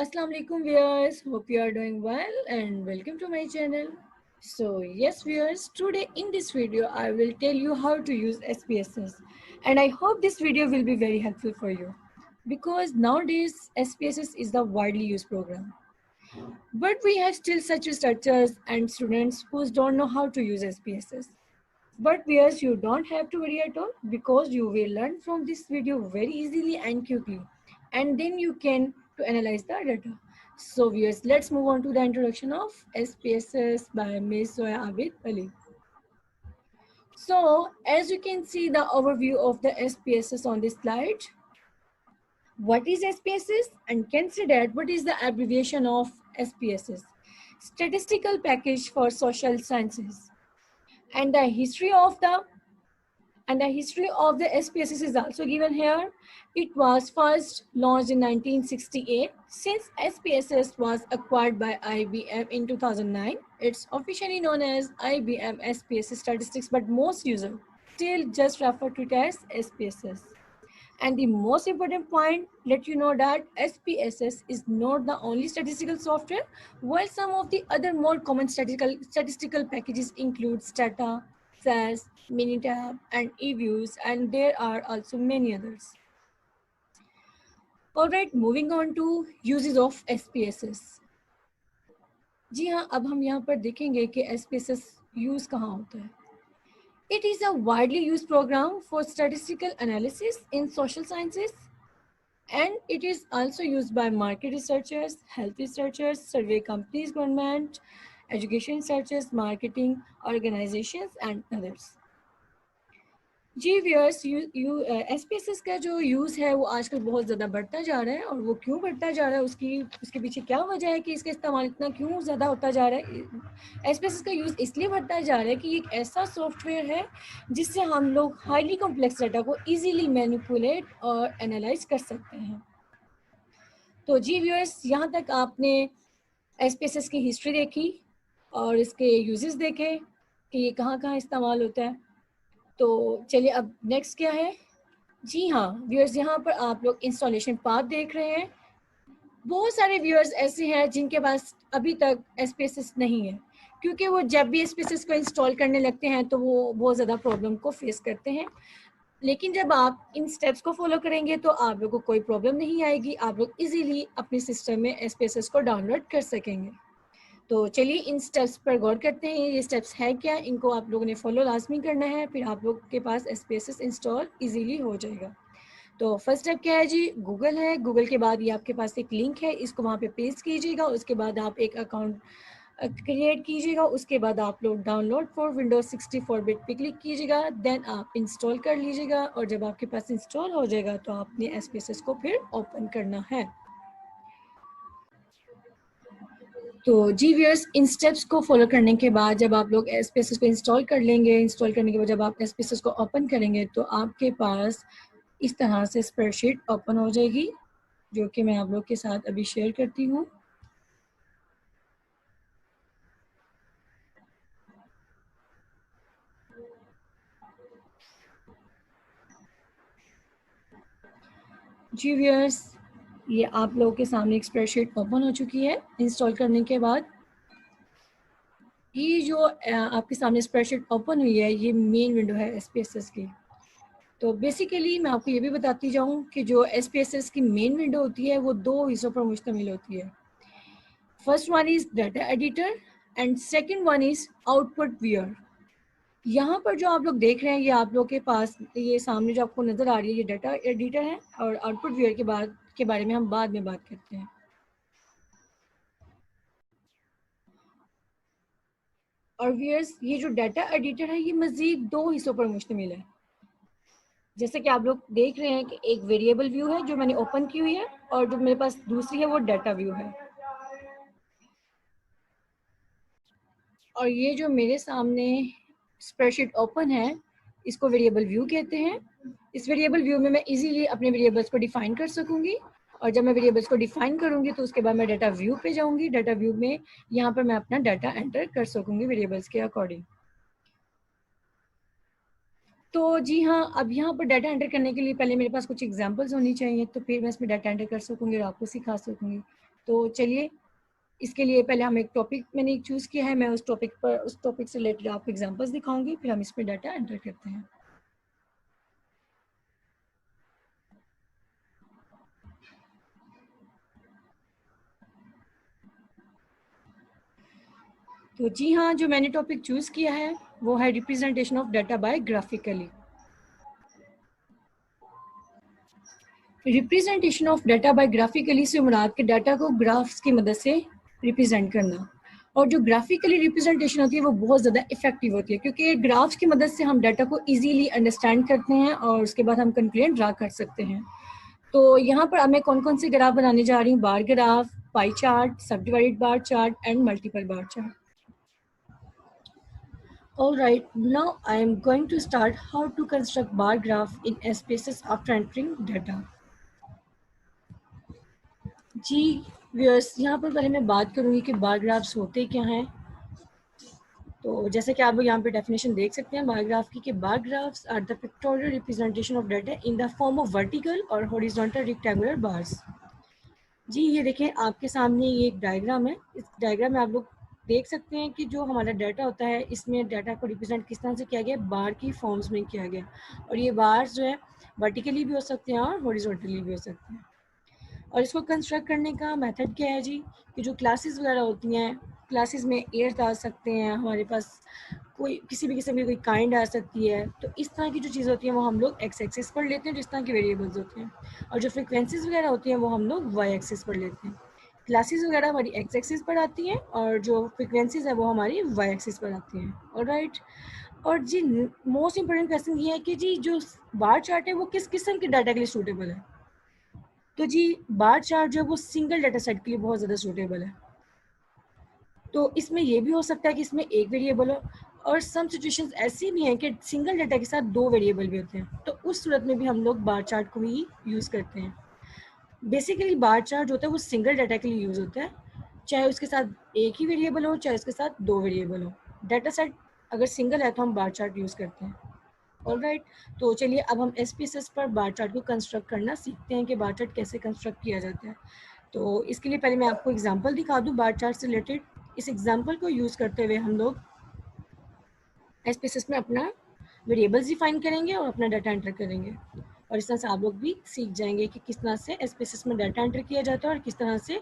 Assalamu alaikum viewers, hope you are doing well and welcome to my channel. So yes viewers, today in this video I will tell you how to use SPSS and I hope this video will be very helpful for you because nowadays SPSS is the widely used program. But we have still such researchers and students who don't know how to use SPSS. But viewers, you don't have to worry at all because you will learn from this video very easily and quickly. And then you can to analyze the data. So viewers, let's move on to the introduction of SPSS by Ms. Zoya Abid Ali. So as you can see the overview of the SPSS on this slide. What is SPSS? And consider what is the abbreviation of SPSS? Statistical Package for Social Sciences. And the history of the SPSS is also given here. It was first launched in 1968. Since SPSS was acquired by IBM in 2009, it's officially known as IBM SPSS Statistics, but most users still just refer to it as SPSS. And the most important point, let you know that SPSS is not the only statistical software, while some of the other more common statistical packages include Stata, SAS, Minitab, and eViews, and there are also many others. Alright, moving on to uses of SPSS. जी हाँ, अब हम यहाँ पर देखेंगे कि SPSS use कहाँ होता है. It is a widely used program for statistical analysis in social sciences, and it is also used by market researchers, health researchers, survey companies, government, education researchers, marketing organizations, and others. जी viewers, SPSS का जो use है वो आजकल बहुत ज़्यादा बढ़ता जा रहा है, और वो क्यों बढ़ता जा रहा है उसके पीछे क्या वजह है कि इसका इस्तेमाल इतना क्यों ज़्यादा होता जा रहा है. SPSS का यूज़ इसलिए बढ़ता जा रहा है कि एक ऐसा सॉफ्टवेयर है जिससे हम लोग हाईली कॉम्प्लेक्स डाटा को ईजीली मैनिपुलेट और एनालाइज कर सकते हैं. तो जी व्यूअर्स, यहाँ तक आपने SPSS की हिस्ट्री देखी और इसके यूजेस देखे कि ये कहाँ कहाँ इस्तेमाल होता है. तो चलिए अब नेक्स्ट क्या है. जी हाँ व्यूअर्स, यहाँ पर आप लोग इंस्टॉलेशन पाथ देख रहे हैं. बहुत सारे व्यूअर्स ऐसे हैं जिनके पास अभी तक SPSS नहीं है, क्योंकि वो जब भी SPSS को इंस्टॉल करने लगते हैं तो वो बहुत ज़्यादा प्रॉब्लम को फेस करते हैं. लेकिन जब आप इन स्टेप्स को फॉलो करेंगे तो आप लोगों को कोई प्रॉब्लम नहीं आएगी. आप लोग इजीली अपने सिस्टम में SPSS को डाउनलोड कर सकेंगे. तो चलिए इन स्टेप्स पर गौर करते हैं. ये स्टेप्स है क्या, इनको आप लोगों ने फॉलो लाजमी करना है, फिर आप लोग के पास SPSS इंस्टॉल इजीली हो जाएगा. तो फर्स्ट स्टेप क्या है जी, गूगल है. गूगल के बाद ये आपके पास एक लिंक है, इसको वहाँ पे पेस्ट कीजिएगा. उसके बाद आप एक अकाउंट क्रिएट कीजिएगा. उसके बाद आप लोग डाउनलोड फॉर विंडोज 64 बिट पे क्लिक कीजिएगा. देन आप इंस्टॉल कर लीजिएगा, और जब आपके पास इंस्टॉल हो जाएगा तो आपने SPSS को फिर ओपन करना है. तो जी व्यूअर्स, इन स्टेप्स को फॉलो करने के बाद जब आप लोग SPSS को इंस्टॉल कर लेंगे, इंस्टॉल करने के बाद जब आप SPSS को ओपन करेंगे तो आपके पास इस तरह से स्प्रेडशीट ओपन हो जाएगी, जो कि मैं आप लोग के साथ अभी शेयर करती हूँ. जी व्यूअर्स, ये आप लोगों के सामने एक स्प्रेडशीट ओपन हो चुकी है इंस्टॉल करने के बाद. ये जो आपके सामने स्प्रेडशीट ओपन हुई है, ये मेन विंडो है SPSS की. तो बेसिकली मैं आपको ये भी बताती जाऊँ कि जो SPSS की मेन विंडो होती है वो दो हिस्सों पर मुश्तमिल होती है. First one is data editor and second one is output viewer. यहाँ पर जो आप लोग देख रहे हैं, ये आप लोग के पास ये सामने जो आपको नज़र आ रही है, ये डाटा एडिटर है, और आउटपुट व्यूअर के बारे में हम बाद में बात करते हैं. और व्यूअर्स, ये जो डाटा एडिटर है ये मज़ीद दो हिस्सों पर मुश्तमिल है. जैसे कि आप लोग देख रहे हैं कि एक वेरिएबल व्यू है जो मैंने ओपन की हुई है, और जो मेरे पास दूसरी है वो डाटा व्यू है. और ये जो मेरे सामने स्प्रेडशीट ओपन है, इसको वेरिएबल व्यू कहते हैं. इस वेरिएबल व्यू में मैं इजीली अपने वेरिएबल्स को डिफाइन कर सकूंगी, और जब मैं वेरिएबल्स को डिफाइन करूंगी तो उसके बाद मैं डाटा व्यू पे जाऊंगी. डाटा व्यू में यहाँ पर मैं अपना डाटा एंटर कर सकूंगी वेरिएबल्स के अकॉर्डिंग. तो जी हाँ, अब यहाँ पर डाटा एंटर करने के लिए पहले मेरे पास कुछ एग्जांपल्स होनी चाहिए, तो फिर मैं इसमें डाटा एंटर कर सकूंगी और आपको सिखा सकूंगी. तो चलिए, इसके लिए पहले हम एक टॉपिक मैंने एक चूज़ किया है, मैं उस टॉपिक से रिलेटेड आपको एग्जांपल्स दिखाऊंगी, फिर हम इसमें डाटा एंटर करते हैं। तो जी हाँ, जो मैंने टॉपिक चूज़ किया है वो है representation of data by graphically. Representation of data by graphically से मुराद के डाटा को ग्राफ्स की मदद से रिप्रेजेंट करना, और जो ग्राफिकली रिप्रेजेंटेशन होती है वो बहुत ज़्यादा इफेक्टिव होती है, क्योंकि ग्राफ्स की मदद से हम डाटा को इजीली अंडरस्टैंड करते हैं और उसके बाद हम कंक्लूजन ड्रा कर सकते हैं। तो यहाँ पर अब मैं कौन कौन से ग्राफ बनाने जा रही हूँ: बार ग्राफ, पाई चार्ट, सब divided bar chart and multiple bar chart. All right, now I am going to start how to construct bar graph in SPSS after entering data. Ji viewers, यहाँ पर पहले मैं बात करूँगी कि bar graphs होते क्या हैं। तो जैसे कि आप लोग यहाँ पे डेफिनेशन देख सकते हैं बार ग्राफ की, कि bar graphs are the pictorial representation of data in the form of vertical और हॉरिजॉन्टल रेक्टेंगुलर बार्स। जी ये देखें, आपके सामने ये एक डायग्राम है। इस डायग्राम में आप लोग देख सकते हैं कि जो हमारा डाटा होता है, इसमें डाटा को रिप्रेजेंट किस तरह से किया गया, बार की फॉर्म्स में किया गया। और ये बार्स जो है वर्टिकली भी हो सकते हैं और हॉरिजॉन्टली भी हो सकते हैं। और इसको कंस्ट्रक्ट करने का मेथड क्या है जी, कि जो क्लासेस वगैरह होती हैं, क्लासेस में एयर्स आ सकते हैं, हमारे पास कोई किसी भी किस्म की कोई काइंड आ सकती है, तो इस तरह की जो चीज़ होती है वो हम लोग एक्स एक्सिस पर लेते हैं, जिस तरह की वेरिएबल्स होते हैं। और जो फ्रिक्वेंसीज वगैरह होती हैं वो हम लोग वाई एक्सिस पर लेते हैं। क्लासेस वगैरह हमारी एक्स एक्सिस पर आती हैं और जो फ्रिक्वेंसीज है वो हमारी वाई एक्सिस पर आती हैं। ऑलराइट, और जी मोस्ट इंपॉर्टेंट क्वेश्चन ये है कि जी जो बार चार्ट है वो किस किस्म के डाटा के लिए सूटेबल है। तो जी बार चार्ट जो है वो सिंगल डाटा सेट के लिए बहुत ज़्यादा सूटेबल है। तो इसमें ये भी हो सकता है कि इसमें एक वेरिएबल हो, और सम सिचुएशंस ऐसी भी हैं कि सिंगल डाटा के साथ दो वेरिएबल भी होते हैं, तो उस सूरत में भी हम लोग बार चार्ट को ही यूज़ करते हैं। बेसिकली बार चार्ट जो होता है वो सिंगल डाटा के लिए यूज़ होता है, चाहे उसके साथ एक ही वेरिएबल हो चाहे उसके साथ दो वेरिएबल हो। डाटा सेट अगर सिंगल है तो हम बार चार्ट यूज़ करते हैं। ऑलराइट, तो चलिए अब हम SPSS पर बार चार्ट को कंस्ट्रक्ट करना सीखते हैं कि बार चार्ट कैसे कंस्ट्रक्ट किया जाता है। तो इसके लिए पहले मैं आपको एग्जांपल दिखा दूं बार चार्ट से रिलेटेड। इस एग्जांपल को यूज़ करते हुए हम लोग SPSS में अपना वेरिएबल्स डिफाइन करेंगे और अपना डाटा एंटर करेंगे, और इस तरह से आप लोग भी सीख जाएंगे कि किस तरह से SPSS में डाटा एंटर किया जाता है और किस तरह से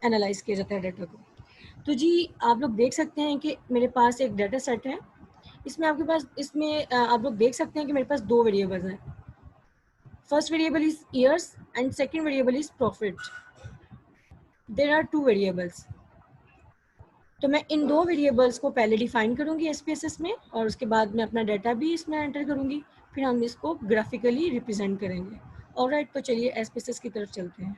एनालाइज किया जाता है डाटा को। तो जी आप लोग देख सकते हैं कि मेरे पास एक डाटा सेट है। इसमें आपके पास आप लोग देख सकते हैं कि मेरे पास दो वेरिएबल्स हैं। First variable is years and second variable is profit. There are two variables. तो मैं इन दो वेरिएबल्स को पहले डिफाइन करूंगी SPSS में, और उसके बाद मैं अपना डाटा भी इसमें एंटर करूंगी, फिर हम इसको ग्राफिकली रिप्रेजेंट करेंगे। ऑलराइट, तो चलिए SPSS की तरफ चलते हैं।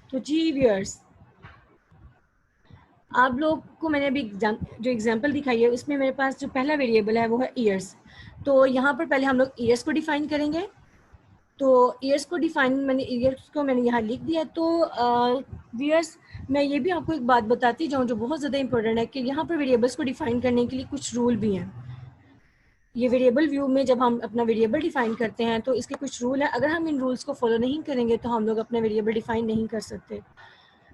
तो जी व्यूअर्स, आप लोग को मैंने अभी जो एग्जांपल दिखाई है उसमें मेरे पास जो पहला वेरिएबल है वो है ईयर्स। तो यहाँ पर पहले हम लोग ईयर्स को डिफाइन करेंगे। तो ईयर्स को ईयर्स को मैंने यहाँ लिख दिया। तो ईयर्स, मैं ये भी आपको एक बात बताती जाऊँ जो बहुत ज़्यादा इंपॉर्टेंट है, कि यहाँ पर वेरिएबल्स को डिफाइन करने के लिए कुछ रूल भी हैं। ये वेरिएबल व्यू में जब हम अपना वेरिएबल डिफाइन करते हैं तो इसके कुछ रूल हैं। अगर हम इन रूल्स को फॉलो नहीं करेंगे तो हम लोग अपना वेरिएबल डिफाइन नहीं कर सकते।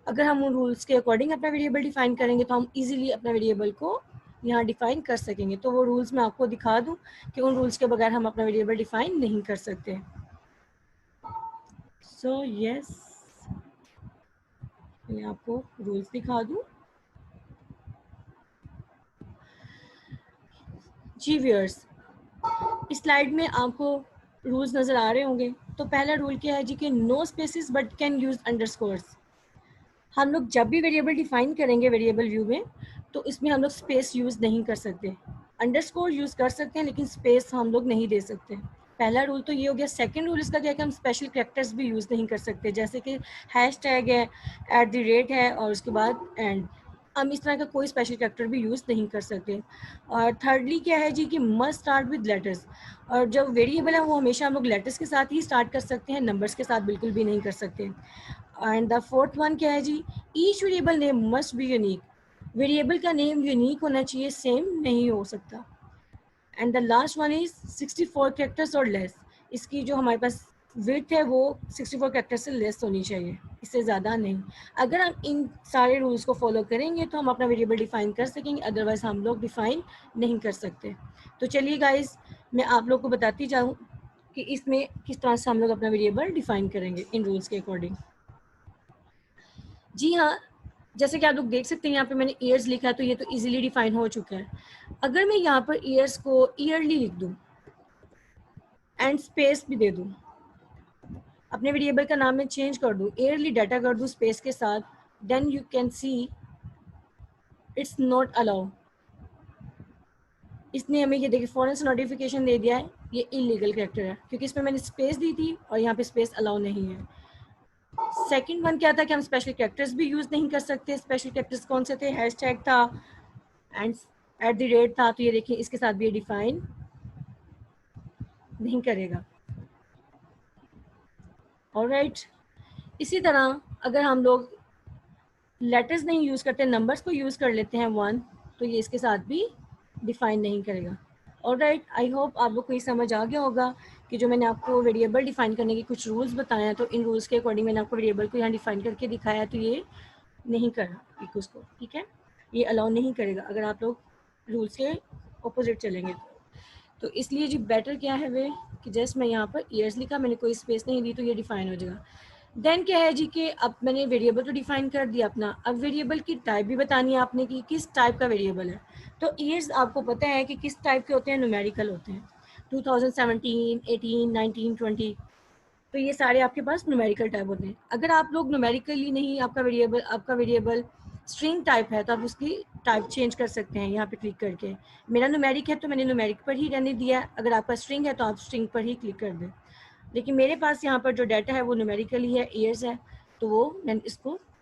अगर हम उन रूल्स के अकॉर्डिंग अपना वेरिएबल डिफाइन करेंगे तो हम इजीली अपना वेरिएबल को यहाँ डिफाइन कर सकेंगे। तो वो रूल्स मैं आपको दिखा दूँ कि उन रूल्स के बगैर हम अपना वेरिएबल डिफाइन नहीं कर सकते। सो यस, मैं आपको रूल्स दिखा दूँ। जी व्यूअर्स, इस स्लाइड में आपको रूल्स नज़र आ रहे होंगे। तो पहला रूल क्या है जी, कि no spaces but can use underscores. हम लोग जब भी वेरिएबल डिफाइन करेंगे वेरिएबल व्यू में, तो इसमें हम लोग स्पेस यूज़ नहीं कर सकते। अंडरस्कोर यूज़ कर सकते हैं लेकिन स्पेस हम लोग नहीं दे सकते। पहला रूल तो ये हो गया। सेकंड रूल इसका क्या है कि हम स्पेशल कैरेक्टर्स भी यूज़ नहीं कर सकते, जैसे कि हैशटैग है, @ है और उसके बाद एंड। हम इस तरह का कोई स्पेशल कैरेक्टर भी यूज़ नहीं कर सकते। और थर्डली क्या है जी, कि मस्ट स्टार्ट विद लेटर्स। और जो वेरिएबल है वो हमेशा हम लोग लेटर्स के साथ ही स्टार्ट कर सकते हैं, नंबर्स के साथ बिल्कुल भी नहीं कर सकते। एंड द फोर्थ वन क्या है जी, each variable name must be unique. Variable का नेम यूनिक होना चाहिए, सेम नहीं हो सकता। And the last one is 64 characters और लेस। इसकी जो हमारे पास विड्थ है वो 64 कैरेक्टर से लेस होनी चाहिए, इससे ज़्यादा नहीं। अगर हम इन सारे रूल्स को फॉलो करेंगे तो हम अपना वेरिएबल डिफाइन कर सकेंगे, अदरवाइज हम लोग डिफाइन नहीं कर सकते। तो चलिए गाइस, मैं आप लोग को बताती जाऊँ कि इसमें किस तरह से हम लोग अपना वेरिएबल डिफाइन करेंगे इन रूल्स के अकॉर्डिंग। जी हाँ, जैसे कि आप लोग देख सकते हैं यहाँ पे मैंने ईयर्स लिखा है, तो ये तो इजीली डिफाइन हो चुका है। अगर मैं यहाँ पर ईयर्स को ईयरली लिख दूँ एंड स्पेस भी दे दूँ, अपने वेरिएबल का नाम मैं चेंज कर दूँ, ईयरली डाटा कर दूँ स्पेस के साथ, then you can see it's not allow. इसने हमें ये देखिए फौरन से नोटिफिकेशन दे दिया है, ये इलीगल कैरेक्टर है क्योंकि इसमें मैंने स्पेस दी थी और यहाँ पे स्पेस अलाउ नहीं है। सेकंड वन क्या था कि हम स्पेशल कैरेक्टर्स भी यूज़ नहीं कर सकते। स्पेशल कैरेक्टर्स कौन से थे? हैशटैग था एंड @ था, तो ये देखिए इसके साथ भी ये डिफाइन नहीं करेगा। ऑलराइट, इसी तरह अगर हम लोग लेटर्स नहीं यूज़ करते, नंबर्स को यूज़ कर लेते हैं 1, तो ये इसके साथ भी डिफाइन नहीं करेगा। ऑलराइट, आई होप आप लोग को ये समझ आ गया होगा कि जो मैंने आपको वेरिएबल डिफाइन करने के कुछ रूल्स बताए हैं, तो इन रूल्स के अकॉर्डिंग मैंने आपको वेरिएबल को यहाँ डिफाइन करके दिखाया है, तो ये नहीं कर रहा एक उसको, ठीक है, ये अलाउ नहीं करेगा अगर आप लोग रूल्स के ऑपोजिट चलेंगे तो इसलिए जी बेटर क्या है वे कि जस्ट मैं यहाँ पर ईयर्स लिखा, मैंने कोई स्पेस नहीं दी, तो ये डिफाइन हो जाएगा। देन क्या है जी कि अब मैंने वेरिएबल तो डिफाइन कर दिया अपना, अब वेरिएबल की टाइप भी बतानी है आपने कि किस टाइप का वेरिएबल है। तो ईयर्स आपको पता है कि किस टाइप के होते हैं, न्यूमेरिकल होते हैं। 2017, 18, 19, 20, तो ये सारे आपके पास न्यूमेरिकल टाइप होते हैं। अगर आप लोग न्यूमेरिकली नहीं, आपका वेरिएबल स्ट्रिंग टाइप है, तो आप उसकी टाइप चेंज कर सकते हैं यहाँ पे क्लिक करके। मेरा न्यूमेरिक है तो मैंने न्यूमेरिक पर ही रहने दिया, अगर आपका स्ट्रिंग है तो आप स्ट्रिंग पर ही क्लिक कर दें। लेकिन मेरे पास यहाँ पर जो डाटा है वो न्यूमेरिकल ही है, ईयर्स है, तो वो मैं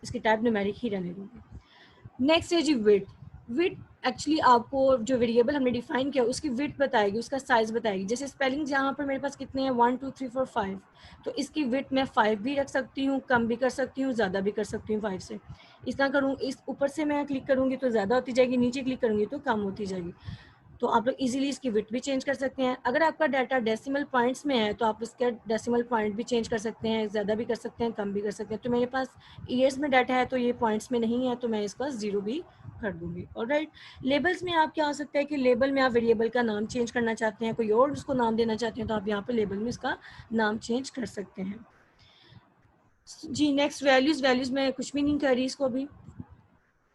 इसकी टाइप न्यूमेरिक ही रहने दूँगी। नेक्स्ट है जी विड्थ। विड्थ एक्चुअली आपको जो वेरिएबल हमने डिफाइन किया उसकी विड्थ बताएगी, उसका साइज बताएगी। जैसे स्पेलिंग यहाँ पर मेरे पास कितने हैं, 1 2 3 4 5, तो इसकी विड्थ मैं 5 भी रख सकती हूँ, कम भी कर सकती हूँ, ज़्यादा भी कर सकती हूँ 5 से। इस तरह करूँ, इस ऊपर से मैं क्लिक करूँगी तो ज़्यादा होती जाएगी, नीचे क्लिक करूँगी तो कम होती जाएगी। तो आप लोग इजीली इसकी विड्थ भी चेंज कर सकते हैं। अगर आपका डाटा डेसिमल पॉइंट्स में है तो आप इसका डेसिमल पॉइंट भी चेंज कर सकते हैं, ज़्यादा भी कर सकते हैं, कम भी कर सकते हैं। तो मेरे पास ईयर्स में डाटा है तो ये पॉइंट्स में नहीं है, तो मैं इसका 0 भी कर दूंगी। ऑलराइट, लेबल्स में आप क्या हो सकता है कि लेबल में आप वेरिएबल का नाम चेंज करना चाहते हैं, कोई और उसको नाम देना चाहते हैं, तो आप यहाँ पर लेबल में इसका नाम चेंज कर सकते हैं। जी नेक्स्ट वैल्यूज़ में कुछ भी नहीं कर रही इसको अभी।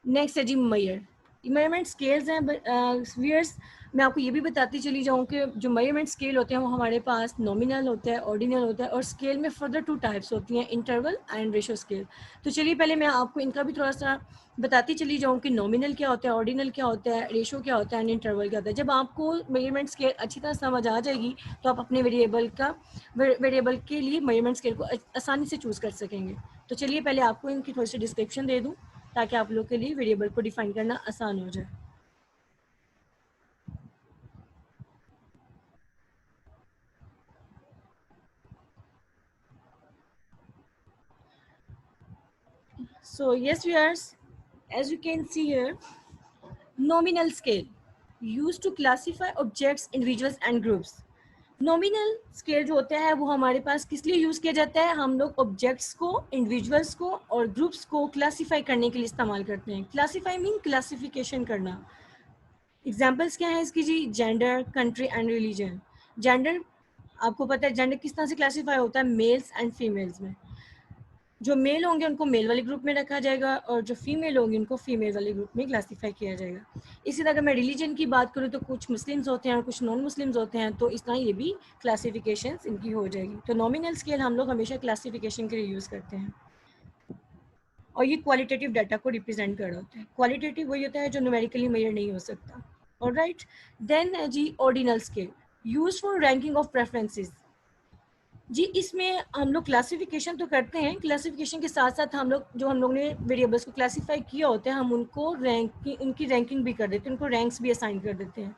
नेक्स्ट है जी मेजरमेंट स्केल्स हैं व्यूअर्स। मैं आपको ये भी बताती चली जाऊँ कि जो मेजरमेंट स्केल होते हैं वो हमारे पास नॉमिनल होता है, ऑर्डिनल होता है, और स्केल में फर्दर 2 टाइप्स होती हैं, इंटरवल एंड रेशियो स्केल। तो चलिए पहले मैं आपको इनका भी थोड़ा सा बताती चली जाऊँ कि नॉमिनल क्या होता है, ऑर्डिनल क्या होता है, रेशियो क्या होता है एंड इंटरवल क्या होता है। जब आपको मेजरमेंट स्केल अच्छी तरह समझ आ जाएगी तो आप अपने वेरिएबल के लिए मेजरमेंट स्केल को आसानी से चूज़ कर सकेंगे। तो चलिए पहले आपको इनकी थोड़ी सी डिस्क्रिप्शन दे दूँ ताकि आप लोग के लिए वेरिएबल को डिफाइन करना आसान हो जाए। So yes viewers, as you can see here, nominal scale used to classify objects, individuals and groups. Nominal scale जो होता है वो हमारे पास किस लिए यूज़ किया जाता है, हम लोग ऑब्जेक्ट्स को, इंडिविजुअल्स को और ग्रुप्स को क्लासीफाई करने के लिए इस्तेमाल करते हैं। क्लासीफाई मीन क्लासिफिकेशन करना। एग्जाम्पल्स क्या है इसकी जी, gender, country and religion. Gender आपको पता है जेंडर किस तरह से क्लासीफाई होता है, मेल्स एंड फीमेल्स में। जो मेल होंगे उनको मेल वाले ग्रुप में रखा जाएगा और जो फीमेल होंगी उनको फीमेल वाले ग्रुप में क्लासीफाई किया जाएगा। इसी तरह अगर मैं रिलीजन की बात करूँ तो कुछ मुस्लिम्स होते हैं और कुछ नॉन मुस्लिम्स होते हैं, तो इस तरह ये भी क्लासिफिकेशन इनकी हो जाएगी। तो नॉमिनल स्केल हम लोग हमेशा क्लासिफिकेशन के लिए यूज़ करते हैं और ये क्वालिटेटिव डाटा को रिप्रेजेंट कर रहा होता है। क्वालिटेटिव वही होता है जो न्यूमेरिकली मेजर नहीं हो सकता। ऑलराइट, देन है जी ordinal scale, use for ranking of preferences. जी इसमें हम लोग क्लासिफिकेशन तो करते हैं, क्लासिफिकेशन के साथ साथ हम लोग ने वेरिएबल्स को क्लासीफाई किया होता है, हम उनको उनकी रैंकिंग भी कर देते हैं, उनको रैंक्स भी असाइन कर देते हैं।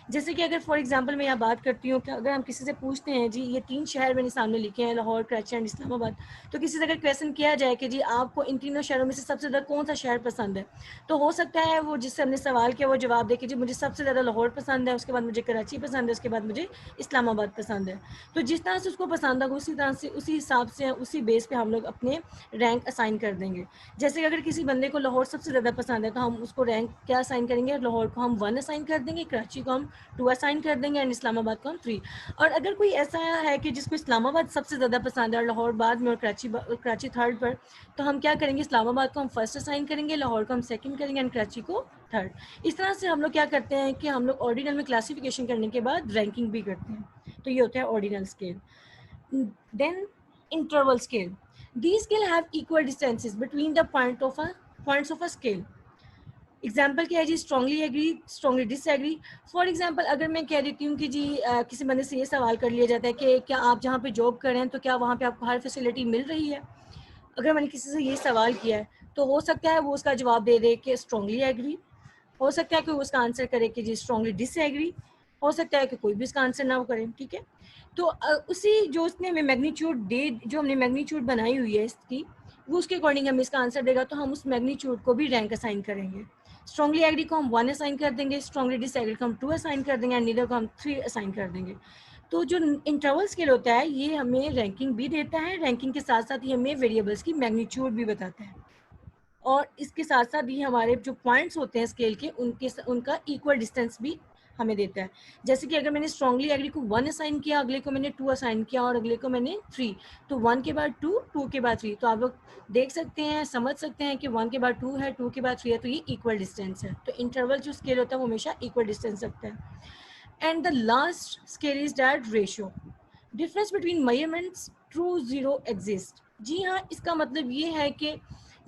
जैसे कि अगर फॉर एग्जांपल मैं यहाँ बात करती हूँ कि अगर हम किसी से पूछते हैं जी ये 3 शहर मैंने सामने लिखे हैं, लाहौर, कराची एंड इस्लामाबाद, तो किसी से अगर क्वेश्चन किया जाए कि जी आपको इन तीनों शहरों में से सबसे ज़्यादा कौन सा शहर पसंद है, तो हो सकता है वो जिससे हमने सवाल किया वो जवाब दे कि जी मुझे सबसे ज़्यादा लाहौर पसंद है, उसके बाद मुझे कराची पसंद है, उसके बाद मुझे इस्लामाबाद पसंद है। तो जिस तरह से उसको पसंद होगा उसी तरह से, उसी हिसाब से, उसी बेस पे हम लोग अपने रैंक असाइन कर देंगे। जैसे कि अगर किसी बंदे को लाहौर सबसे ज़्यादा पसंद है तो हम उसको रैंक क्या असाइन करेंगे, लाहौर को हम 1 असाइन कर देंगे, कराची को हम 2 असाइन कर देंगे एंड इस्लामाबाद को हम 3। और अगर कोई ऐसा है कि जिसको इस्लामाबाद सबसे ज़्यादा पसंद है और लाहौर बाद में और कराची थर्ड पर, तो हम क्या करेंगे, इस्लामाबाद को हम फर्स्ट असाइन करेंगे, लाहौर को हम सेकंड करेंगे एंड कराची को थर्ड। इस तरह से हम लोग क्या करते हैं कि हम लोग ऑर्डिनल में क्लासिफिकेशन करने के बाद रैंकिंग भी करते हैं। तो ये होता है ordinal scale. Then interval scale, these scale have equal distances between the points of a scale. Example क्या है जी, strongly agree, strongly disagree. For example अगर मैं कह देती हूँ कि जी किसी बंदे से ये सवाल कर लिया जाता है कि क्या आप जहाँ पे जॉब कर रहे हैं तो क्या वहाँ पे आपको हर फैसिलिटी मिल रही है। अगर मैंने किसी से ये सवाल किया है तो हो सकता है वो उसका जवाब दे दे कि स्ट्रांगली एग्री, हो सकता है कि वो उसका आंसर करे कि जी स्ट्रांगली डिसएग्री, हो सकता है कि कोई भी उसका आंसर ना करे। ठीक है, तो उसी जो उसने हमें मैग्नीट्यूड दे, जो हमने मैग्नीट्यूड बनाई हुई है इसकी, वो उसके अकॉर्डिंग हमें इसका आंसर देगा, तो हम उस मैग्नीट्यूड को भी रैंक असाइन करेंगे। स्ट्रांगली एग्री को हम 1 असाइन कर देंगे, स्ट्रांगली डिसएग्री को हम 2 असाइन कर देंगे एंड नीदर को हम 3 असाइन कर देंगे। तो जो इंटरवल स्केल होता है ये हमें रैंकिंग भी देता है, रैंकिंग के साथ साथ ही हमें वेरिएबल्स की मैग्नीट्यूड भी बताता है, और इसके साथ साथ ही हमारे जो पॉइंट्स होते हैं स्केल के उनका इक्वल डिस्टेंस भी हमें देता है। जैसे कि अगर मैंने स्ट्रांगली एग्री को 1 असाइन किया, अगले को मैंने 2 असाइन किया और अगले को मैंने 3, तो 1 के बाद 2, 2 के बाद 3, तो आप लोग देख सकते हैं, समझ सकते हैं कि 1 के बाद 2 है, 2 के बाद 3 है, तो ये इक्वल डिस्टेंस है। तो इंटरवल जो स्केल होता है वो हमेशा इक्वल डिस्टेंस रखता है। And the last scale is that ratio, difference between measurements true zero exist. जी हाँ, इसका मतलब ये है कि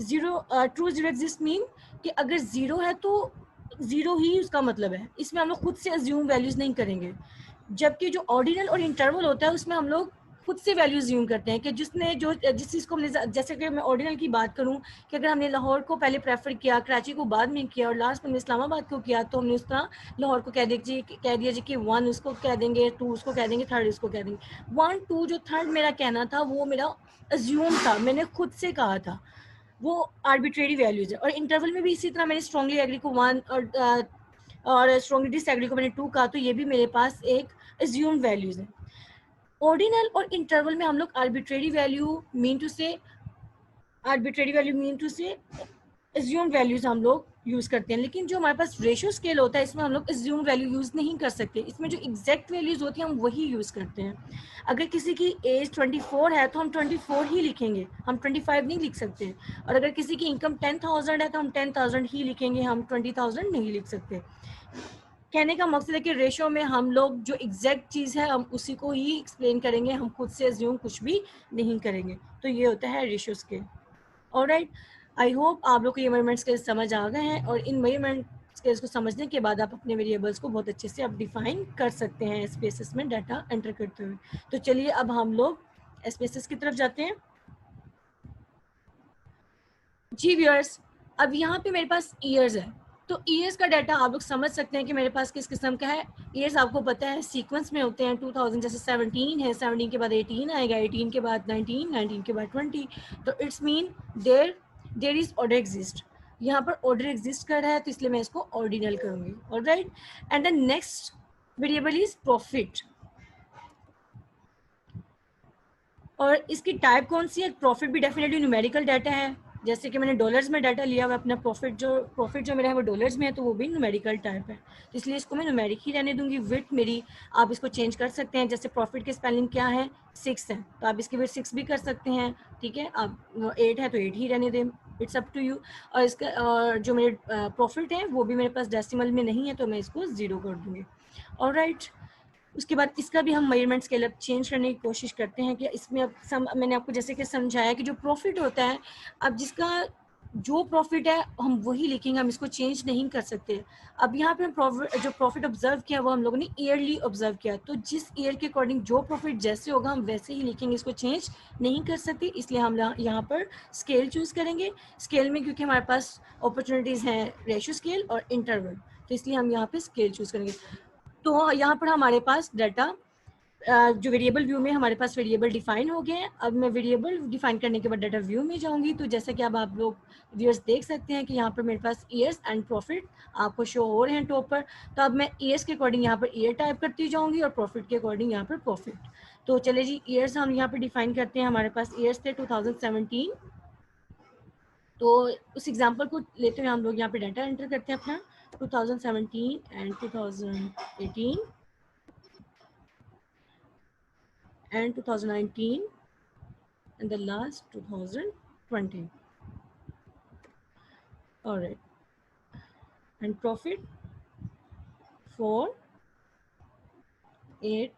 zero, true zero exist mean कि अगर जीरो है तो जीरो ही उसका मतलब है, इसमें हम लोग खुद से अज्यूम वैल्यूज नहीं करेंगे। जबकि जो ऑर्डिनल और इंटरवल होता है उसमें हम लोग खुद से वैल्यूज ज्यूम करते हैं कि जिसने जो जिस चीज़ को हमने, जैसे कि मैं ऑर्डिनल की बात करूं कि अगर हमने लाहौर को पहले प्रेफर किया, कराची को बाद में किया और लास्ट में हमने इस्लामाबाद को किया, तो हमने उसका लाहौर को कह दिया जी कि 1 उसको कह देंगे, 2 उसको कह देंगे, 3 उसको कह देंगे। 1, 2 जो थर्ड मेरा कहना था वो मेरा अज्यूम था, मैंने खुद से कहा था, वो आर्बिट्रेरी वैल्यूज है। और इंटरवल में भी इसी तरह मैंने स्ट्रांगली एग्री को 1 और स्ट्रांगली डिसएग्री को मैंने 2 कहा, तो ये भी मेरे पास एक अज्यूम्ड वैल्यूज है। ऑर्डिनल और इंटरवल में हम लोग आर्बिट्रेरी वैल्यू मीन टू से अज्यूम्ड वैल्यूज हम लोग यूज करते हैं। लेकिन जो हमारे पास रेशियो स्केल होता है इसमें हम लोग अज्यूम्ड वैल्यू यूज नहीं कर सकते, इसमें जो एग्जैक्ट वैल्यूज होती हैं हम वही यूज करते हैं। अगर किसी की एज 24 है तो हम 24 ही लिखेंगे, हम 25 नहीं लिख सकते। और अगर किसी की इनकम 10,000 है तो हम 10,000 ही लिखेंगे, हम 20,000 नहीं लिख सकते। कहने का मकसद है कि रेशो में हम लोग जो एग्जैक्ट चीज़ है हम उसी को ही एक्सप्लेन करेंगे, हम खुद से अज्यूम कुछ भी नहीं करेंगे। तो ये होता है ratio scale. Alright, I hope आप लोग को ये मेजरमेंट स्केल्स समझ आ गए हैं, और इन मेजरमेंट स्केल्स को समझने के बाद आप अपने वेरिएबल्स को बहुत अच्छे से आप डिफाइन कर सकते हैं स्पेसेस में डाटा एंटर करते हुए। तो चलिए अब हम लोग स्पेसेस की तरफ जाते हैं। जी व्यूअर्स, अब यहाँ पे मेरे पास ईयर्स है, तो ईयर्स का डाटा आप लोग समझ सकते हैं कि मेरे पास किस किस्म का है। ईयर्स आपको पता है सीक्वेंस में होते हैं, 2000 जैसे 17 है, 17 के बाद 18 आएगा, 18 के बाद 19, 19 के बाद 20, तो it's mean there is order exist. यहाँ पर ऑर्डर एग्जिस्ट कर रहा है तो इसलिए मैं इसको ऑर्डिनल करूँगी। Alright, and the next variable is profit, और इसकी टाइप कौन सी है, प्रॉफिट भी डेफिनेटली न्यूमेरिकल डाटा है। जैसे कि मैंने डॉलर्स में डाटा लिया हुआ अपना, प्रॉफिट जो मेरा है वो डॉलर्स में है, तो वो भी न्यूमेरिकल टाइप है, तो इसलिए इसको मैं न्यूमेरिक ही रहने दूंगी। विथ मेरी आप इसको चेंज कर सकते हैं, जैसे प्रॉफिट की स्पेलिंग क्या है, 6 है, तो आप इसकी विथ 6 भी कर सकते हैं। ठीक है, आप 8 है तो 8 ही रहने दें, इट्स अप टू यू। और इसका और जो मेरे प्रॉफिट है वो भी मेरे पास डेसिमल में नहीं है, तो मैं इसको 0 कर दूंगी। ऑलराइट, उसके बाद इसका भी हम मेजरमेंट स्केल अप चेंज करने की कोशिश करते हैं कि इसमें अब मैंने आपको जैसे कि समझाया कि जो प्रॉफिट होता है, अब जिसका जो प्रॉफिट है हम वही लिखेंगे, हम इसको चेंज नहीं कर सकते। अब यहाँ पे जो प्रॉफिट ऑब्जर्व किया वो हम लोगों ने ईयरली ऑब्जर्व किया, तो जिस ईयर के अकॉर्डिंग जो प्रॉफिट जैसे होगा हम वैसे ही लिखेंगे, इसको चेंज नहीं कर सकते। इसलिए हम यहाँ पर स्केल चूज करेंगे। स्केल में क्योंकि हमारे पास अपॉर्चुनिटीज़ हैं रेशियो स्केल और इंटरवल, तो इसलिए हम यहाँ पे स्केल चूज करेंगे। तो यहाँ पर हमारे पास डाटा जो वेरिएबल व्यू में हमारे पास वेरिएबल डिफाइन हो गए हैं। अब मैं वेरिएबल डिफाइन करने के बाद डाटा व्यू में जाऊंगी, तो जैसा कि अब आप लोग व्यूअर्स देख सकते हैं कि यहाँ पर मेरे पास ईयर्स एंड प्रॉफिट आपको शो हो रहे हैं टॉप पर। तो अब मैं ईयर्स के अकॉर्डिंग यहाँ पर ईयर टाइप करती जाऊंगी और प्रॉफिट के अकॉर्डिंग यहाँ पर प्रॉफिट। तो चले जी, ईयर्स हम यहाँ पर डिफाइन करते हैं। हमारे पास ईयर्स थे 2017, तो उस एग्जाम्पल को लेते हुए हम लोग यहाँ पे डाटा एंटर करते हैं अपना 2017 and 2018 and 2019 and the last 2020. All right, and profit for $6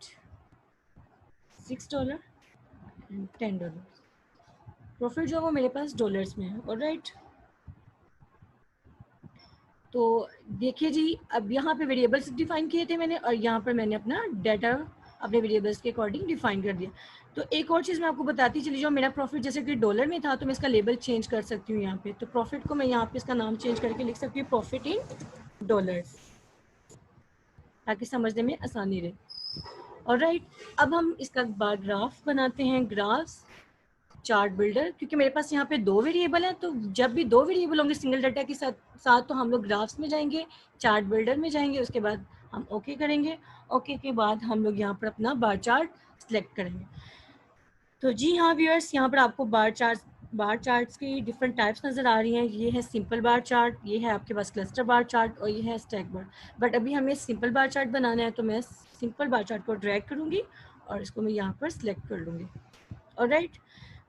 and $10. Profit जो है वो मेरे पास डॉलर्स में है। ऑलराइट, तो देखिए जी, अब यहाँ पे वेरिएबल्स डिफाइन किए थे मैंने और यहाँ पर मैंने अपना डाटा अपने वेरिएबल्स के अकॉर्डिंग डिफाइन कर दिया। तो एक और चीज़ मैं आपको बताती चली जाऊँ, मेरा प्रॉफिट जैसे कि डॉलर में था तो मैं इसका लेबल चेंज कर सकती हूँ यहाँ पे। तो प्रॉफिट को मैं यहाँ पे इसका नाम चेंज करके लिख सकती हूँ प्रॉफिट इन डॉलर्स, ताकि समझने में आसानी रहे। ऑलराइट, अब हम इसका बार ग्राफ बनाते हैं, ग्राफ्स चार्ट बिल्डर, क्योंकि मेरे पास यहाँ पे दो वेरिएबल हैं, तो जब भी दो वेरिएबल होंगे सिंगल डाटा के साथ तो हम लोग ग्राफ्स में जाएंगे, चार्ट बिल्डर में जाएंगे, उसके बाद हम ओके करेंगे। ओके के बाद हम लोग यहाँ पर अपना बार चार्ट सिलेक्ट करेंगे। तो जी हाँ व्यूअर्स, यहाँ पर आपको बार चार्ट्स की डिफरेंट टाइप्स नज़र आ रही हैं। ये है सिंपल बार चार्ट, ये है आपके पास क्लस्टर बार चार्ट और ये है स्टैक बार। बट अभी हमें सिंपल बार चार्ट बनाना है, तो मैं सिंपल बार चार्ट को ड्रैग करूँगी और इसको मैं यहाँ पर सिलेक्ट कर लूँगी। ऑलराइट,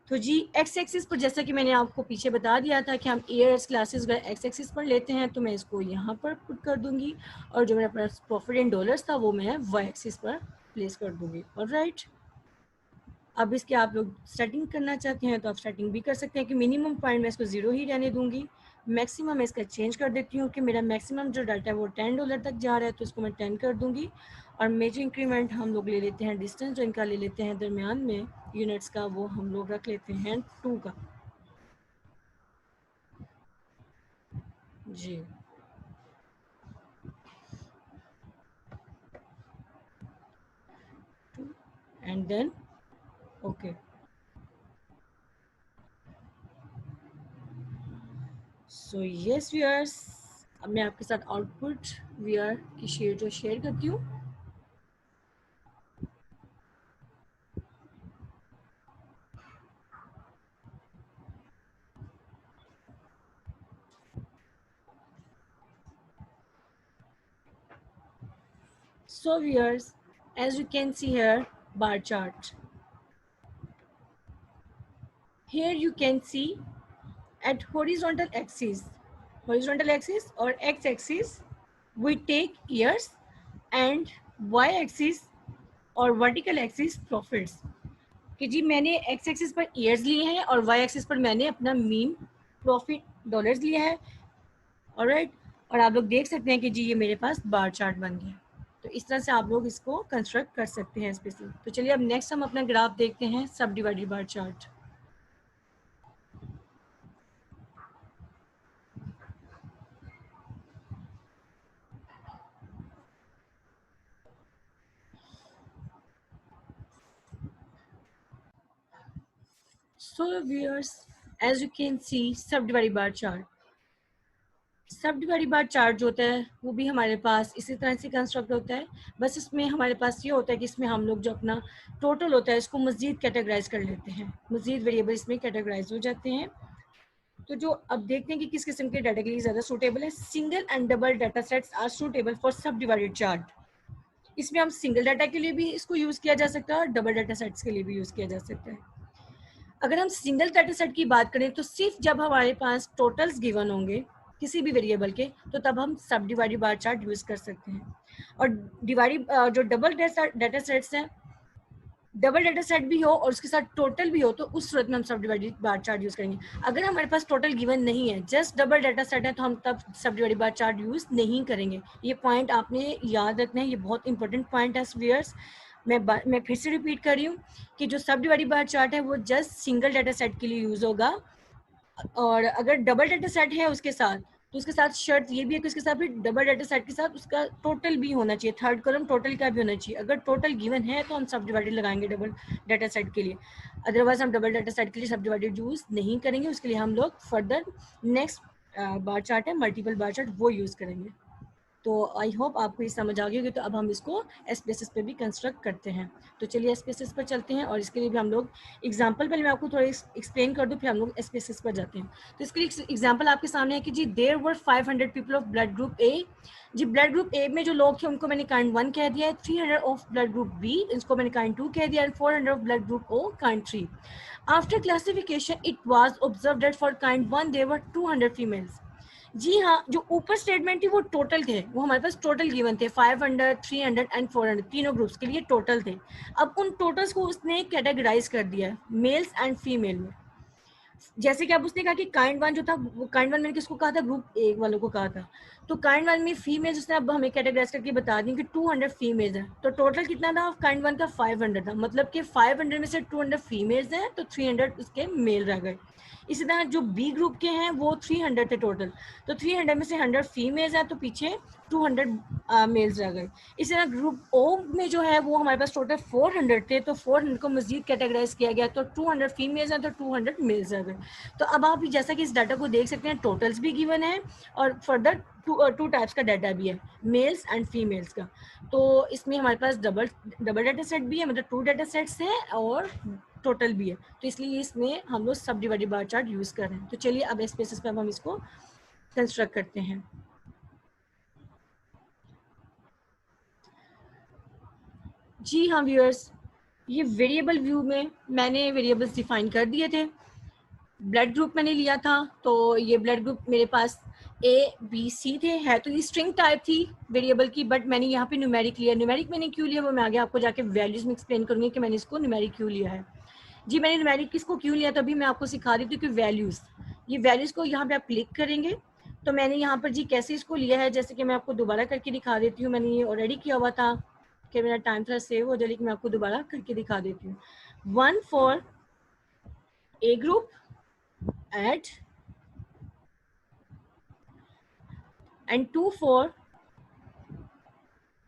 तो जी एक्स एक्सिस पर जैसा कि मैंने आपको पीछे बता दिया था कि हम ईयर्स क्लासेस अगर एक्स एक्सिस पर लेते हैं तो मैं इसको यहाँ पर पुट कर दूंगी, और जो मेरा पास प्रॉफिट इन डॉलर्स था वो मैं वाई एक्सिस पर प्लेस कर दूंगी। ऑलराइट, अब इसके आप लोग सेटिंग करना चाहते हैं तो आप सेटिंग भी कर सकते हैं कि मिनिमम पॉइंट मैं इसको 0 ही रहने दूंगी, मैक्सिमम मैं इसका चेंज कर देती हूँ कि मेरा मैक्सिमम जो डाटा है वो $10 तक जा रहा है, तो इसको मैं 10 कर दूंगी। और मेजर इंक्रीमेंट हम लोग ले लेते हैं, डिस्टेंस जो इनका ले लेते हैं दरमियान में यूनिट्स का, वो हम लोग रख लेते हैं 2 का। जी, and then okay. So yes viewers, अब मैं आपके साथ आउटपुट व्यूअर की शेयर जो शेयर करती हूँ। So viewers, as you can see here, bar chart. Here you can see at horizontal axis or x-axis, we take years and y-axis और vertical axis profits. कि जी मैंने x-axis पर years लिए हैं और y-axis पर मैंने अपना मीन प्रॉफिट डॉलर्स लिया है। ऑलराइट, और आप लोग देख सकते हैं कि जी ये मेरे पास बार चार्ट बन गया। तो इस तरह से आप लोग इसको कंस्ट्रक्ट कर सकते हैं स्पेशली। तो चलिए अब नेक्स्ट हम अपना ग्राफ देखते हैं, सब divided bar chart. So viewers, as you can see, सब डिवाइडेड बार चार्ट, सब डिवाइडेड बार चार्ट जो होता है वो भी हमारे पास इसी तरह से कंस्ट्रक्ट होता है। बस इसमें हमारे पास ये होता है कि इसमें हम लोग जो अपना टोटल होता है इसको मज़ीद कैटेगराइज कर लेते हैं, मज़ीद वेरिएबल इसमें कैटेगराइज हो जाते हैं। तो जो अब देखते हैं कि किस किस्म के डाटा के लिए ज़्यादा सूटेबल है। Single and double data sets are suitable for subdivided chart. इसमें हम सिंगल डाटा के लिए भी इसको यूज़ किया जा सकता है और डबल डाटा सेट्स के लिए भी यूज़ किया जा सकता है। अगर हम सिंगल डाटा सेट की बात करें तो सिर्फ जब हमारे पास टोटल्स गिवन होंगे किसी भी वेरिएबल के, तो तब हम सब डिवाइडेड बार चार्ट यूज़ कर सकते हैं। और डिवाइडेड जो डबल डाटा सेट्स हैं, डबल डाटा सेट भी हो और उसके साथ टोटल भी हो, तो उस सूरत में हम सब डिवाइडेड बार चार्ट यूज़ करेंगे। अगर हमारे पास टोटल गिवन नहीं है, जस्ट डबल डाटा सेट है, तो हम तब सब डिवाइडेड बार चार्ट यूज़ नहीं करेंगे। ये पॉइंट आपने याद रखना है, ये बहुत इंपॉर्टेंट पॉइंट है व्यूअर्स। मैं फिर से रिपीट कर रही हूँ कि जो सब डिवाइडेड बार चार्ट है वो जस्ट सिंगल डाटा सेट के लिए यूज़ होगा, और अगर डबल डाटा सेट है उसके साथ तो उसके साथ शर्त ये भी है कि उसके साथ भी डबल डाटा सेट के साथ उसका टोटल भी होना चाहिए, थर्ड कॉलम टोटल का भी होना चाहिए। अगर टोटल गिवन है तो हम सब डिवाइडेड लगाएंगे डबल डाटा सेट के लिए, अदरवाइज हम डबल डाटा सेट के लिए सब डिवाइडेड यूज नहीं करेंगे। उसके लिए हम लोग फर्दर नेक्स्ट बार चार्ट है मल्टीपल बार चार्ट, वो यूज करेंगे। तो आई होप आपको ये समझ आ गई होगी। तो अब हम इसको एसपीएसएस पे भी कंस्ट्रक्ट करते हैं। तो चलिए एसपीएसएस पर चलते हैं और इसके लिए भी हम लोग एग्जांपल पहले मैं आपको थोड़ा एक्सप्लेन कर दूं, फिर हम लोग एसपीएसएस पर जाते हैं। तो इसके लिए एग्जांपल आपके सामने है कि जी there were 500 people of blood group A. जी ब्लड ग्रुप ए में जो लोग थे उनको मैंने काइंड 1 कह दिया है, 300 ऑफ ब्लड ग्रुप बी इसको मैंने काइंड 2 कह दिया, and 400 of blood group O kind 3। After classification it was observed that for kind 1 there were 200 females. जी हाँ, जो ऊपर स्टेटमेंट थी वो टोटल थे, वो हमारे पास टोटल गिवन थे 500, 300 एंड 400, तीनों ग्रुप्स के लिए टोटल थे। अब उन टोटल्स को उसने कैटेगराइज कर दिया है मेल्स एंड फीमेल में। जैसे कि अब उसने कहा कि काइंड 1 जो था, वो काइंड 1 मैंने किसको कहा था, ग्रुप ए वालों को कहा था। तो काइंड 1 में फीमेल्स उसने अब हमें कैटेगराइज करके बता दी कि 200 फीमेल्स हैं। तो टोटल कितना था काइंड 1 का, 500 था, मतलब कि 500 में से 200 फीमेल्स हैं तो 300 उसके मेल रह गए। इसी तरह जो बी ग्रुप के हैं वो 300 थे टोटल, तो 300 में से 100 फीमेल्स हैं तो पीछे 200 मेल्स रह गए। इसी तरह ग्रुप ओ में जो है वो हमारे पास टोटल 400 थे, तो 400 को मजीद कैटेगराइज किया गया, तो 200 फीमेल्स हैं तो 200 मेल्स रह गए। तो अब आप जैसा कि इस डाटा को देख सकते हैं, टोटल्स भी गिवन है और फर्दर टू टाइप्स का डाटा भी है, मेल्स एंड फीमेल्स का। तो इसमें हमारे पास डबल डाटा सेट भी है, मतलब 2 डाटा सेट्स हैं और टोटल भी है, तो इसलिए इसमें हम लोग सब डिवाइडेड बार चार्ट यूज कर रहे हैं। तो चलिए अब इस बेसिस पे हम इसको कंस्ट्रक्ट करते हैं। जी हाँ व्यूअर्स, ये वेरिएबल व्यू में मैंने वेरिएबल्स डिफाइन कर दिए थे। ब्लड ग्रुप मैंने लिया था, तो ये ब्लड ग्रुप मेरे पास ए बी सी थे, है तो ये स्ट्रिंग टाइप थी वेरिएबल की, बट मैंने यहाँ पे न्यूमेरिक लिया। न्यूमेरिक मैंने क्यों लिया वो मैं आगे आपको जाके वैल्यूज में एक्सप्लेन करूँगी कि मैंने इसको न्यूमेरिक क्यों लिया है। जी मैंने न्यूमेरिक किसको क्यों लिया, तभी मैं आपको सिखा देती हूँ कि वैल्यूज, ये वैल्यूज को यहाँ पे आप क्लिक करेंगे तो मैंने यहाँ पर जी कैसे इसको लिया है, जैसे कि मैं आपको दोबारा करके दिखा देती हूँ। मैंने ये ऑलरेडी किया हुआ था कि मेरा टाइम थोड़ा सेव हो जाए, लेकिन मैं आपको दोबारा करके दिखा देती हूँ। 1 फॉर ए ग्रुप एड, and 2 for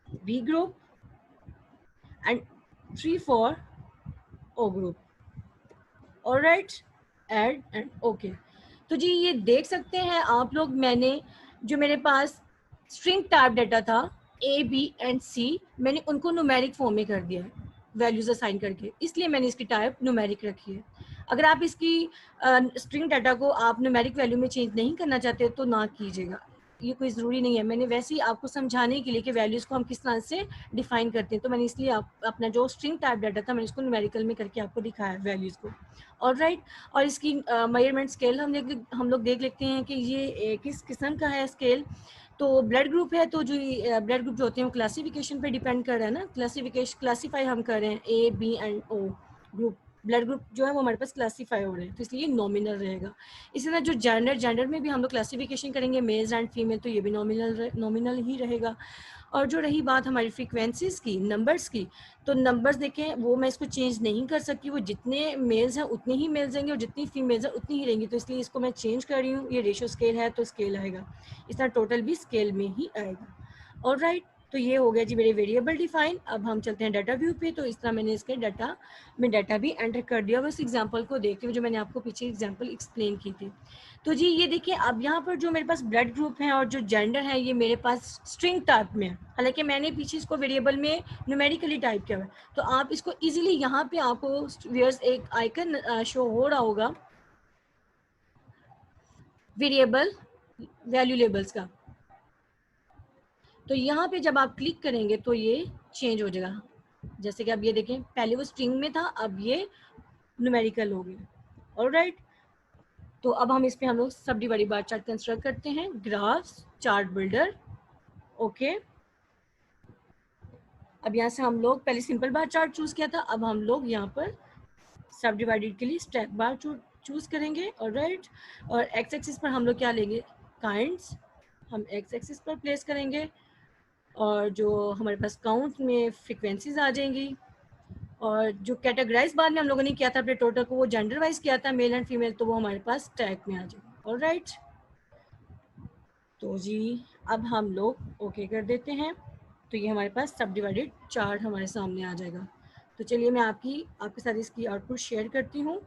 B group and 3 for O group. All right, add and okay. तो जी ये देख सकते हैं आप लोग, मैंने जो मेरे पास स्ट्रिंग टाइप डाटा था A, B एंड C, मैंने उनको न्यूमेरिक फॉर्म में कर दिया है वैल्यूज असाइन करके, इसलिए मैंने इसकी टाइप न्यूमेरिक रखी है। अगर आप इसकी स्ट्रिंग डाटा को आप न्यूमेरिक वैल्यू में चेंज नहीं करना चाहते तो ना कीजिएगा, ये कोई ज़रूरी नहीं है। मैंने वैसे ही आपको समझाने के लिए कि वैल्यूज़ को हम किस तरह से डिफाइन करते हैं, तो मैंने इसलिए आप अपना जो स्ट्रिंग टाइप डाटा था मैंने इसको न्यूमेरिकल में करके आपको दिखाया वैल्यूज़ को। ऑलराइट, और इसकी मेजरमेंट स्केल हम लोग देख लेते हैं कि ये किस किस्म का है स्केल। तो ब्लड ग्रुप है, तो जो ब्लड ग्रुप जो होते हैं वो क्लासिफिकेशन पे डिपेंड कर रहा है ना, क्लासीफाई हम कर रहे हैं A B and O group, blood group जो है वो हमारे पास क्लासीफाई हो रहे हैं, तो इसलिए नॉमिनल रहेगा। इसी तरह जो जेंडर में भी हम लोग क्लासिफिकेशन करेंगे मेल्स एंड फीमेल, तो ये भी नॉमिनल ही रहेगा। और जो रही बात हमारी फ्रीक्वेंसीज की, नंबर्स की, तो नंबर्स देखें वो मैं इसको चेंज नहीं कर सकती, वो जितने मेल्स हैं उतने ही मेल्स रहेंगे और जितनी फीमेल्स हैं उतनी ही रहेंगी, तो इसलिए इसको मैं चेंज कर रही हूँ। ये रेशियो स्केल है तो स्केल आएगा, इस तरह टोटल भी स्केल में ही आएगा। ऑलराइट, तो ये हो गया जी मेरे वेरिएबल डिफाइन। अब हम चलते हैं डाटा व्यू पे। तो इस तरह मैंने इसके डाटा में डाटा भी एंटर कर दिया बस एग्जांपल को देखते हुए, जो मैंने आपको पीछे एग्जांपल एक्सप्लेन की थी। तो जी ये देखिए, अब यहाँ पर जो मेरे पास ब्लड ग्रुप है और जो जेंडर है ये मेरे पास स्ट्रिंग टाइप में है, हालांकि मैंने पीछे इसको वेरिएबल में न्यूमेरिकली टाइप किया हुआ है। तो आप इसको इजीली यहाँ पे आपको व्यूअर्स एक आइकन शो हो रहा होगा वेरिएबल वैल्यू लेबल्स का, तो यहाँ पे जब आप क्लिक करेंगे तो ये चेंज हो जाएगा। जैसे कि अब ये देखें, पहले वो स्ट्रिंग में था, अब ये न्यूमेरिकल हो गया। ऑलराइट, तो अब हम लोग सब डिवाइडेड बार चार्ट कंस्ट्रक्ट करते हैं। Graphs, chart builder, okay. अब यहाँ से हम लोग पहले सिंपल बार चार्ट चूज किया था, अब हम लोग यहाँ पर सब डिवाइडेड के लिए स्टैक बार चूज करेंगे। ऑलराइट, और एक्स एक्सिस पर हम लोग क्या लेंगे, काइंड्स, हम एक्स एक्सिस पर प्लेस करेंगे, और जो हमारे पास काउंट में फ्रीक्वेंसीज आ जाएंगी, और जो कैटेगराइज बाद में हम लोगों ने किया था अपने टोटल को, वो जेंडर वाइज किया था मेल एंड फीमेल, तो वो हमारे पास टैग में आ जाएगा। ऑलराइट, तो जी अब हम लोग ओके कर देते हैं, तो ये हमारे पास सब डिवाइडेड चार्ट हमारे सामने आ जाएगा। तो चलिए मैं आपके साथ इसकी आउटपुट शेयर करती हूँ।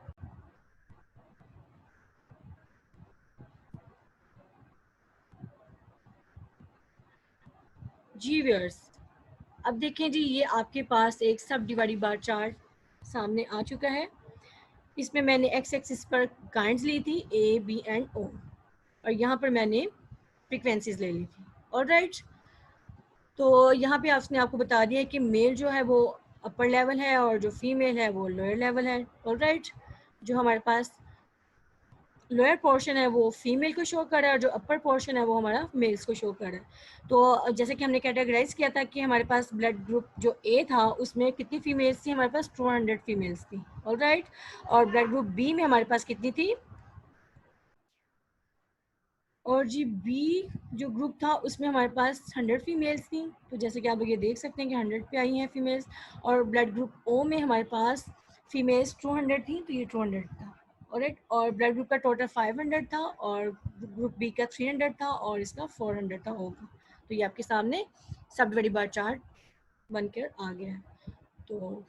जी व्यूअर्स, अब देखें जी, ये आपके पास एक सब डिवाइडेड बार चार्ट सामने आ चुका है। इसमें मैंने एक्स एक्सिस पर काइंड्स ली थी ए बी एंड ओ, और यहाँ पर मैंने फ्रीक्वेंसीज ले ली थी। ऑलराइट, तो यहाँ पे आपने आपको बता दिया है कि मेल जो है वो अपर लेवल है और जो फीमेल है वो लोअर लेवल है। ऑलराइट, जो हमारे पास लोअर पोर्शन है वो फीमेल को शो कर रहा है और जो अपर पोर्शन है वो हमारा मेल्स को शो कर रहा है। तो जैसे कि हमने कैटेगराइज किया था कि हमारे पास ब्लड ग्रुप जो ए था उसमें कितनी फीमेल्स थी, हमारे पास 200 फीमेल्स थी। ऑलराइट, और ब्लड ग्रुप बी में हमारे पास कितनी थी, और जी बी जो ग्रुप था उसमें हमारे पास 100 फीमेल्स थी। तो जैसे कि आप लोग ये देख सकते हैं कि 100 पे आई हैं फीमेल्स। और ब्लड ग्रुप ओ में हमारे पास फीमेल्स 200 थी, तो ये 200 था। ऑलराइट, और ब्लड ग्रुप का टोटल 500 था और ग्रुप बी का 300 था और इसका 400 था ओ का। तो ये आपके सामने सब डिवाइडेड बाय चार्ट बनकर आ गया है। तो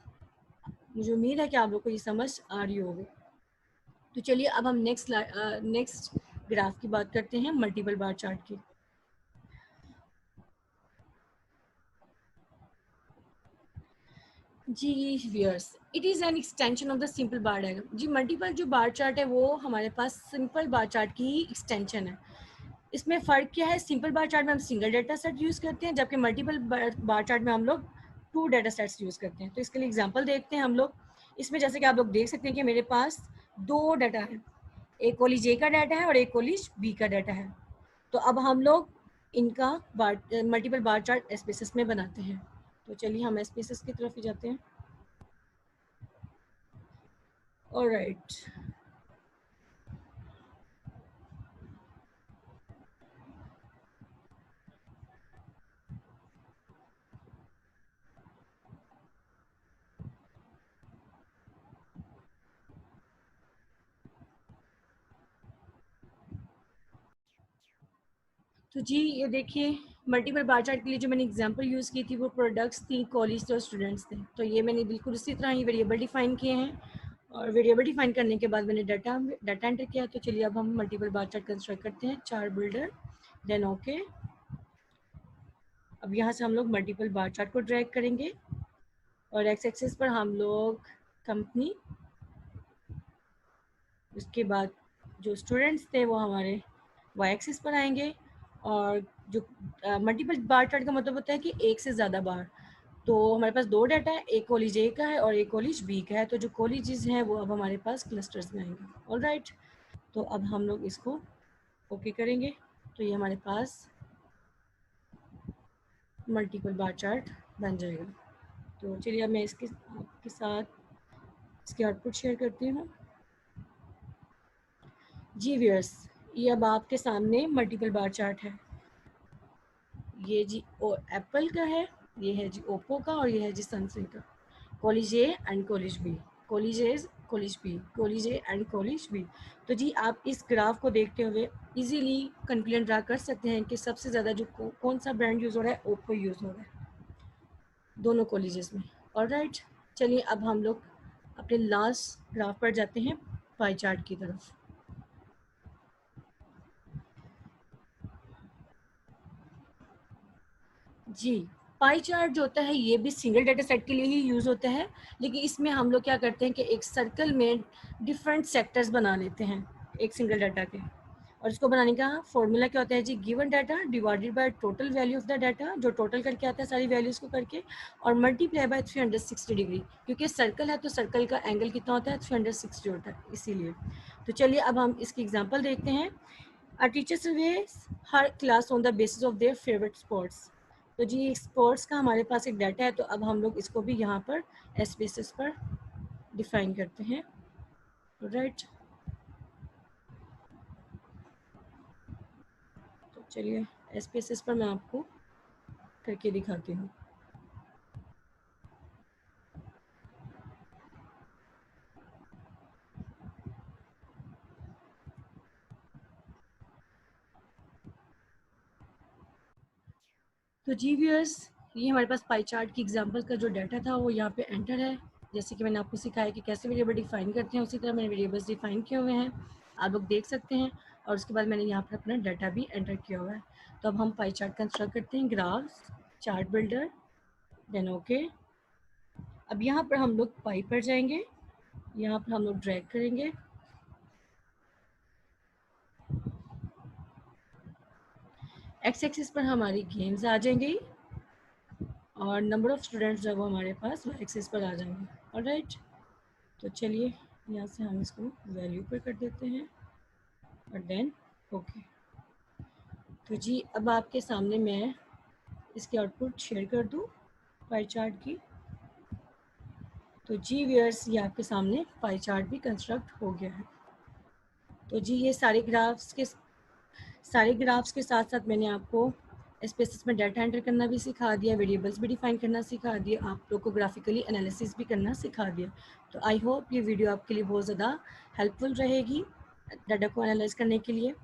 मुझे उम्मीद है कि आप लोग को ये समझ आ रही होगी। तो चलिए अब हम नेक्स्ट ग्राफ की बात करते हैं, मल्टीपल बार चार्ट की। जी viewers, it is an extension of the simple bar diagram. जी मल्टीपल जो बार चार्ट है वो हमारे पास सिंपल बार चार्ट की एक्सटेंशन है। इसमें फ़र्क क्या है, सिंपल बार चार्ट में हम सिंगल डाटा सेट यूज़ करते हैं, जबकि मल्टीपल बार चार्ट में हम लोग 2 डाटा सेट्स यूज़ करते हैं। तो इसके लिए एग्जांपल देखते हैं हम लोग। इसमें जैसे कि आप लोग देख सकते हैं कि मेरे पास 2 डाटा है, एक कॉलेज ए का डाटा है और एक कॉलेज बी का डाटा है। तो अब हम लोग इनका मल्टीपल बार चार्ट एसपीएसएस में बनाते हैं। तो चलिए हम एसपीएसएस की तरफ ही जाते हैं। ऑलराइट, तो जी ये देखिए, मल्टीपल बार चार्ट के लिए जो मैंने एग्जांपल यूज़ की थी वो प्रोडक्ट्स थी, कॉलेज और स्टूडेंट्स थे। तो ये मैंने बिल्कुल उसी तरह ही वेरिएबल डिफाइन किए हैं, और वेरिएबल डिफाइन करने के बाद मैंने डाटा डाटा एंटर किया। तो चलिए अब हम मल्टीपल बार चार्ट कंस्ट्रक्ट करते हैं, चार्ट बिल्डर, देन ओके। अब यहाँ से हम लोग मल्टीपल बार चार्ट को ड्रैग करेंगे और एक्स एक्सिस पर हम लोग कंपनी, उसके बाद जो स्टूडेंट्स थे वो हमारे वाई एक्सिस पर आएंगे। और जो मल्टीपल बार चार्ट का मतलब होता है कि एक से ज़्यादा बार। तो हमारे पास 2 डाटा है, एक कॉलेज ए का है और एक कॉलेज बी का है। तो जो कॉलेजेस हैं वो अब हमारे पास क्लस्टर्स में आएंगे। ऑलराइट, तो अब हम लोग इसको ओके करेंगे। तो ये हमारे पास मल्टीपल बार चार्ट बन जाएगा। तो चलिए अब मैं इसके आपके साथ इसकी आउटपुट शेयर करती हूँ। जी व्यूअर्स, ये अब आपके सामने मल्टीपल बार चार्ट है। ये जी एप्पल का है, ये है जी ओप्पो का और ये है जी सैमसंग का। College A and college B, college A college B, college A and college B. तो जी आप इस ग्राफ को देखते हुए इजीली कंक्लूजन ड्रा कर सकते हैं कि सबसे ज़्यादा जो कौन सा ब्रांड यूज़ हो रहा है, ओप्पो यूज़ हो रहा है दोनों कॉलेजेस में। ऑलराइट, चलिए अब हम लोग अपने लास्ट ग्राफ पर जाते हैं, पाई चार्ट की तरफ। जी, पाई चार्ट जो होता है ये भी सिंगल डाटा सेट के लिए ही यूज़ होता है, लेकिन इसमें हम लोग क्या करते हैं कि एक सर्कल में डिफरेंट सेक्टर्स बना लेते हैं एक सिंगल डाटा के। और इसको बनाने का फॉर्मूला क्या होता है जी, given data divided by total value of the data, जो टोटल करके आता है सारी वैल्यूज़ को करके, और मल्टीप्लाई बाय 360 डिग्री, क्योंकि सर्कल है तो सर्कल का एंगल कितना होता है, 360 होता है इसीलिए। तो चलिए अब हम इसकी एग्जाम्पल देखते हैं। A teacher surveys her class on the basis of their favourite sports. तो जी स्पोर्ट्स का हमारे पास एक डाटा है, तो अब हम लोग इसको भी यहाँ पर एस बेसिस पर डिफाइन करते हैं। राइट, तो चलिए एस बेसिस पर मैं आपको करके दिखाती हूँ। तो जी व्यूअर्स, ये हमारे पास पाई चार्ट की एग्जांपल का जो डाटा था वो यहाँ पे एंटर है। जैसे कि मैंने आपको सिखाया कि कैसे वेरिएबल डिफाइन करते हैं, उसी तरह मैंने वेरिएबल्स डिफाइन किए हुए हैं, आप लोग देख सकते हैं। और उसके बाद मैंने यहाँ पर अपना डाटा भी एंटर किया हुआ है। तो अब हम पाई चार्ट कंस्ट्रक्ट करते हैं, graphs, chart builder, then okay. अब यहाँ पर हम लोग पाई पर जाएंगे, यहाँ पर हम लोग ड्रैग करेंगे, एक्स एक्सिस पर हमारी गेम्स आ जाएंगी और नंबर ऑफ स्टूडेंट्स जब हमारे पास वो एक्सिस पर आ जाएंगे। ऑलराइट, तो चलिए यहाँ से हम इसको वैल्यू पर कर देते हैं और देन ओके। तो जी अब आपके सामने मैं इसकी आउटपुट शेयर कर दूँ पाई चार्ट की। तो जी व्यूअर्स, ये आपके सामने पाई चार्ट भी कंस्ट्रक्ट हो गया है। तो जी ये सारे ग्राफ्स के साथ साथ मैंने आपको स्पेसिस में डाटा एंटर करना भी सिखा दिया, वेरिएबल्स भी डिफाइन करना सिखा दिया, आप लोग को ग्राफिकली एनालिसिस भी करना सिखा दिया। तो आई होप ये वीडियो आपके लिए बहुत ज़्यादा हेल्पफुल रहेगी डाटा को एनालाइज करने के लिए।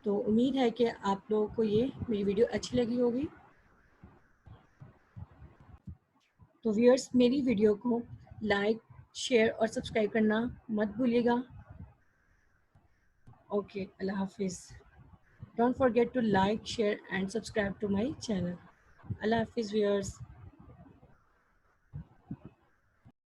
तो उम्मीद है कि आप लोगों को ये मेरी वीडियो अच्छी लगी होगी। तो व्यूअर्स, मेरी वीडियो को लाइक, शेयर और सब्सक्राइब करना मत भूलिएगा। ओके, अल्लाह हाफिज़। Don't forget to like, share and subscribe to my channel. Allah Hafiz viewers.